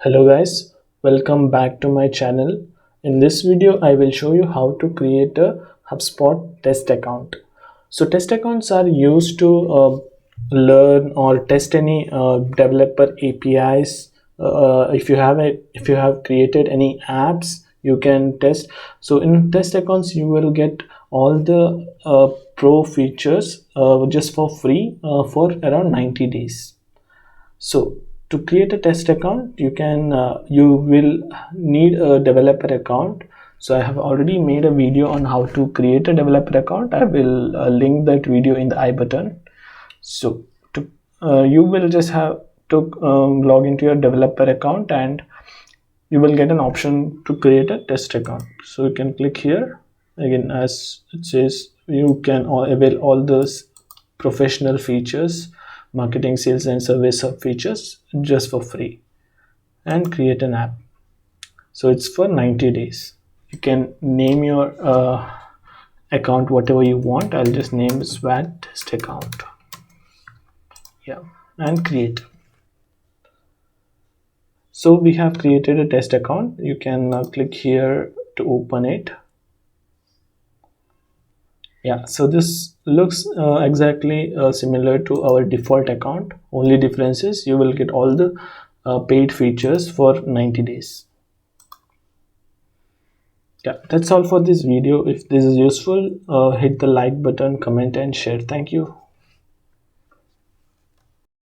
Hello guys, welcome back to my channel. In this video, I will show you how to create a HubSpot test account. So test accounts are used to learn or test any developer APIs. If you have created any apps, you can test. So in test accounts, you will get all the pro features just for free for around 90 days. So to create a test account, you will need a developer account. So I have already made a video on how to create a developer account. I will link that video in the I button. So you will just have to log into your developer account, and you will get an option to create a test account. So you can click here again. As it says, you can avail all those professional features, marketing, sales and service sub features just for free, and create an app. So it's for 90 days. You can name your account whatever you want. I'll just name SWAT test account. Yeah, and create. So we have created a test account. You can now click here to open it. Yeah, so this looks exactly similar to our default account. Only difference is you will get all the paid features for 90 days. Yeah, that's all for this video. If this is useful, hit the like button, comment and share. Thank you.